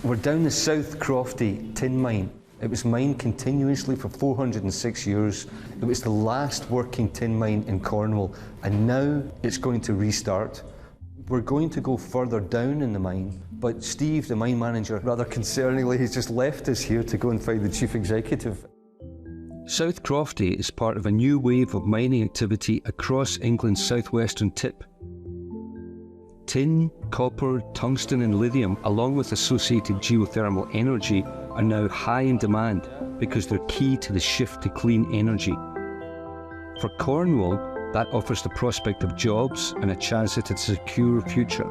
We're down the South Crofty tin mine. It was mined continuously for 406 years. It was the last working tin mine in Cornwall, and now it's going to restart. We're going to go further down in the mine, but Steve, the mine manager, rather concerningly, has just left us here to go and find the chief executive. South Crofty is part of a new wave of mining activity across England's southwestern tip. Tin, copper, tungsten and lithium, along with associated geothermal energy, are now high in demand because they're key to the shift to clean energy. For Cornwall, that offers the prospect of jobs and a chance at a secure future.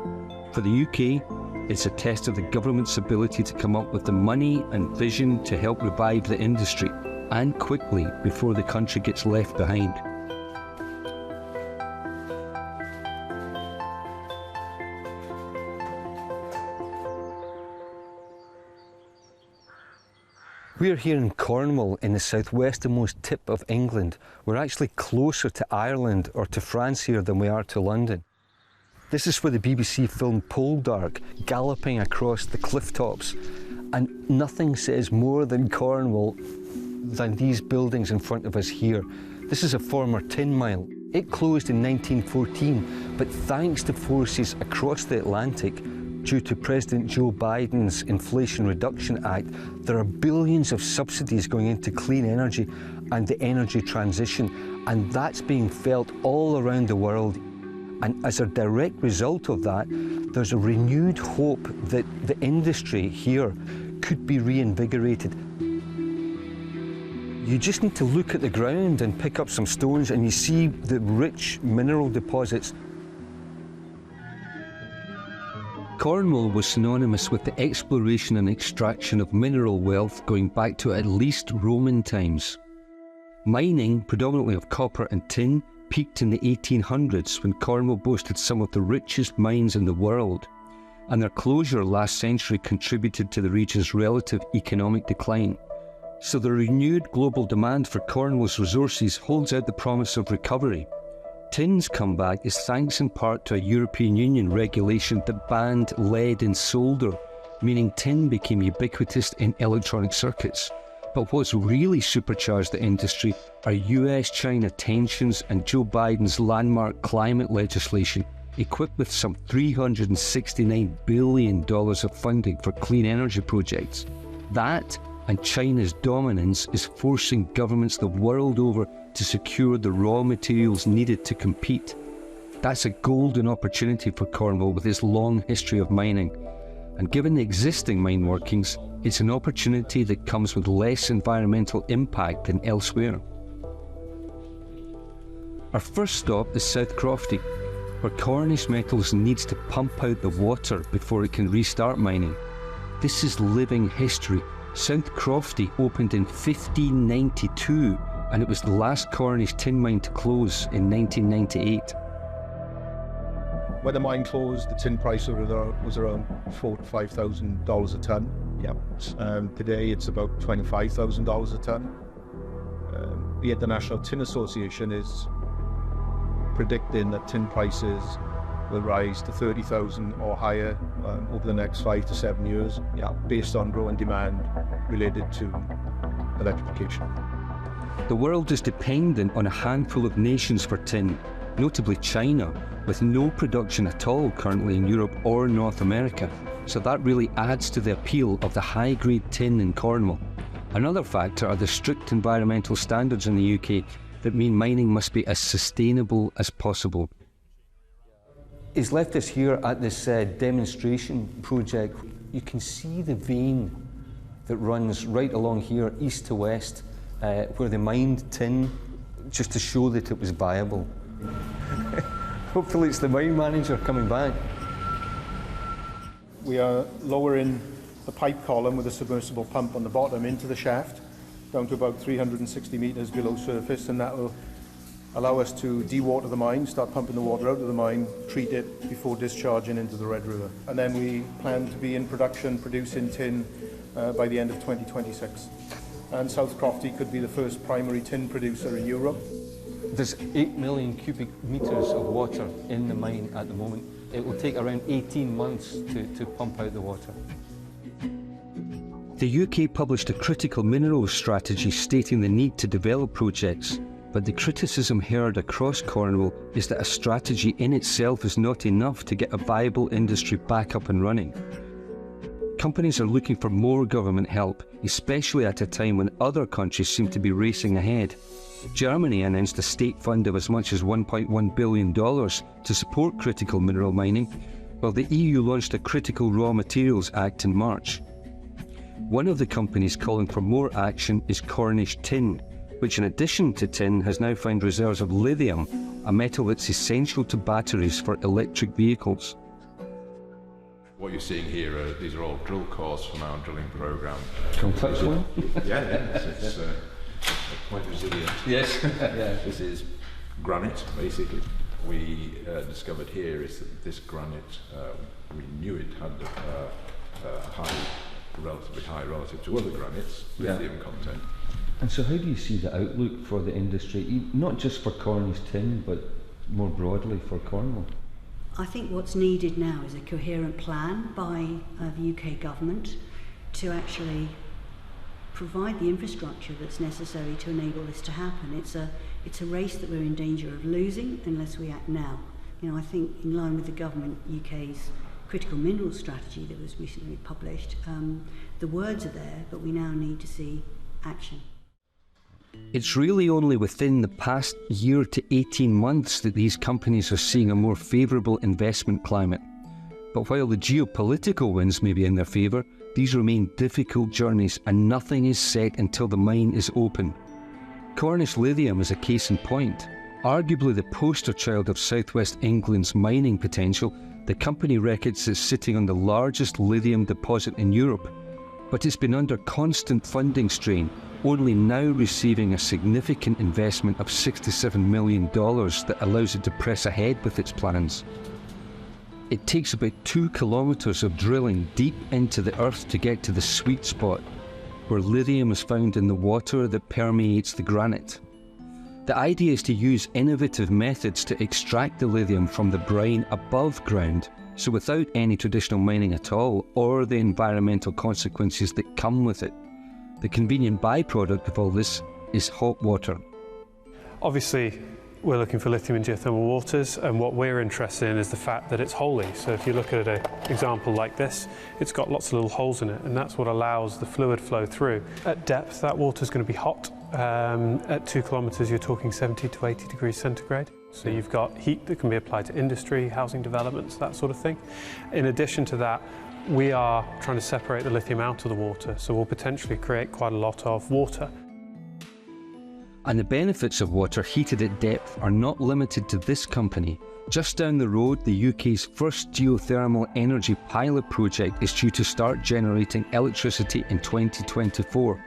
For the UK, it's a test of the government's ability to come up with the money and vision to help revive the industry, and quickly before the country gets left behind. We're here in Cornwall in the southwesternmost tip of England. We're actually closer to Ireland or to France here than we are to London. This is where the BBC filmed Poldark galloping across the cliff tops. And nothing says more than Cornwall than these buildings in front of us here. This is a former tin mine. It closed in 1914, but thanks to forces across the Atlantic, due to President Joe Biden's Inflation Reduction Act, there are billions of subsidies going into clean energy and the energy transition, and that's being felt all around the world. And as a direct result of that, there's a renewed hope that the industry here could be reinvigorated. You just need to look at the ground and pick up some stones and you see the rich mineral deposits. Cornwall was synonymous with the exploration and extraction of mineral wealth going back to at least Roman times. Mining, predominantly of copper and tin, peaked in the 1800s when Cornwall boasted some of the richest mines in the world, and their closure last century contributed to the region's relative economic decline. So the renewed global demand for Cornwall's resources holds out the promise of recovery. Tin's comeback is thanks in part to a European Union regulation that banned lead in solder, meaning tin became ubiquitous in electronic circuits. But what's really supercharged the industry are US-China tensions and Joe Biden's landmark climate legislation, equipped with some $369 billion of funding for clean energy projects. That and China's dominance is forcing governments the world over to secure the raw materials needed to compete. That's a golden opportunity for Cornwall with its long history of mining. And given the existing mine workings, it's an opportunity that comes with less environmental impact than elsewhere. Our first stop is South Crofty, where Cornish Metals needs to pump out the water before it can restart mining. This is living history. South Crofty opened in 1592, and it was the last Cornish tin mine to close in 1998. When the mine closed, the tin price was around $4,000 to $5,000 a tonne. Yep. Today it's about $25,000 a tonne. The International Tin Association is predicting that tin prices will rise to 30,000 or higher over the next 5 to 7 years, based on growing demand related to electrification. The world is dependent on a handful of nations for tin, notably China, with no production at all currently in Europe or North America. So that really adds to the appeal of the high-grade tin in Cornwall. Another factor are the strict environmental standards in the UK that mean mining must be as sustainable as possible. He's left us here at this demonstration project. You can see the vein that runs right along here, east to west, where they mined tin, just to show that it was viable. Hopefully it's the mine manager coming back. We are lowering the pipe column with a submersible pump on the bottom into the shaft, down to about 360 metres below surface, and that will allow us to dewater the mine, start pumping the water out of the mine, treat it before discharging into the Red River. And then we plan to be in production, producing tin by the end of 2026. And South Crofty could be the first primary tin producer in Europe. There's 8 million cubic metres of water in the mine at the moment. It will take around 18 months to pump out the water. The UK published a critical minerals strategy stating the need to develop projects, but the criticism heard across Cornwall is that a strategy in itself is not enough to get a viable industry back up and running. Companies are looking for more government help, especially at a time when other countries seem to be racing ahead. Germany announced a state fund of as much as $1.1 billion to support critical mineral mining, while the EU launched a Critical Raw Materials Act in March. One of the companies calling for more action is Cornish Tin, which in addition to tin has now found reserves of lithium, a metal that's essential to batteries for electric vehicles. What you're seeing here, these are all drill cores from our drilling program. Can we touch one? Yeah, it's quite resilient. Yes. Yeah. This is granite, basically. We discovered here is that this granite, we knew it had relatively high relative to other granites, lithium content. And so how do you see the outlook for the industry, not just for Cornish tin, but more broadly for Cornwall? I think what's needed now is a coherent plan by the UK government to actually provide the infrastructure that's necessary to enable this to happen. It's a race that we're in danger of losing unless we act now. You know, I think in line with the government UK's critical minerals strategy that was recently published, the words are there, but we now need to see action. It's really only within the past year to 18 months that these companies are seeing a more favourable investment climate. But while the geopolitical winds may be in their favour, these remain difficult journeys and nothing is set until the mine is open. Cornish Lithium is a case in point. Arguably the poster child of southwest England's mining potential, the company reckons it's sitting on the largest lithium deposit in Europe, but it's been under constant funding strain, only now receiving a significant investment of $67 million that allows it to press ahead with its plans. It takes about 2 kilometres of drilling deep into the earth to get to the sweet spot, where lithium is found in the water that permeates the granite. The idea is to use innovative methods to extract the lithium from the brine above ground, so without any traditional mining at all, or the environmental consequences that come with it. The convenient byproduct of all this is hot water. Obviously, we're looking for lithium in geothermal waters, and what we're interested in is the fact that it's holy. So if you look at an example like this, it's got lots of little holes in it, and that's what allows the fluid flow through. At depth, that water's going to be hot. At 2 kilometres, you're talking 70 to 80 degrees centigrade. So you've got heat that can be applied to industry, housing developments, that sort of thing. In addition to that, we are trying to separate the lithium out of the water, so we'll potentially create quite a lot of water. And the benefits of water heated at depth are not limited to this company. Just down the road, the UK's first geothermal energy pilot project is due to start generating electricity in 2024.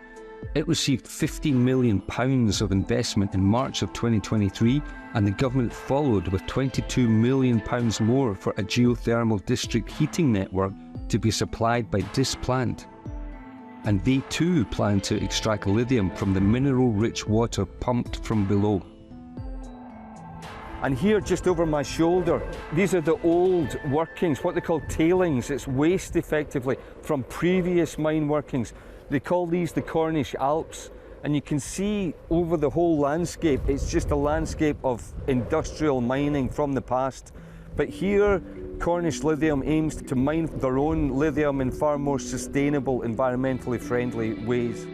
It received £15 million of investment in March of 2023, and the government followed with £22 million more for a geothermal district heating network to be supplied by this plant. And they too plan to extract lithium from the mineral-rich water pumped from below. And here, just over my shoulder, these are the old workings, what they call tailings. It's waste, effectively, from previous mine workings. They call these the Cornish Alps. And you can see over the whole landscape, it's just a landscape of industrial mining from the past. But here, Cornish Lithium aims to mine their own lithium in far more sustainable, environmentally friendly ways.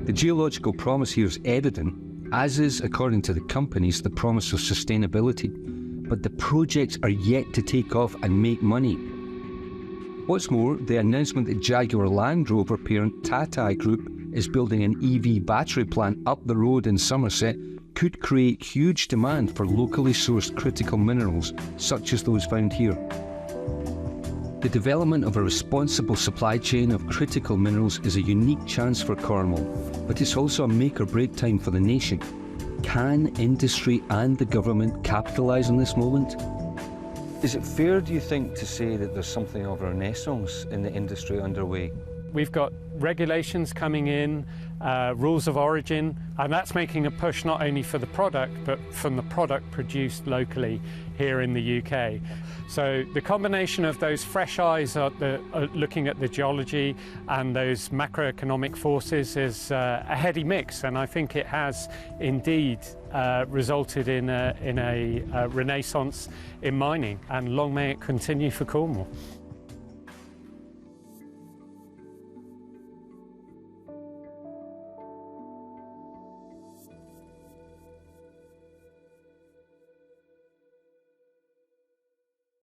The geological promise here is evident, as is, according to the companies, the promise of sustainability. But the projects are yet to take off and make money. What's more, the announcement that Jaguar Land Rover parent Tata Group is building an EV battery plant up the road in Somerset could create huge demand for locally sourced critical minerals, such as those found here. The development of a responsible supply chain of critical minerals is a unique chance for Cornwall, but it's also a make-or-break time for the nation. Can industry and the government capitalise on this moment? Is it fair, do you think, to say that there's something of a renaissance in the industry underway? We've got regulations coming in, rules of origin, and that's making a push not only for the product, but from the product produced locally here in the UK. So the combination of those fresh eyes looking at the geology and those macroeconomic forces is a heady mix, and I think it has indeed resulted in a renaissance in mining, and long may it continue for Cornwall.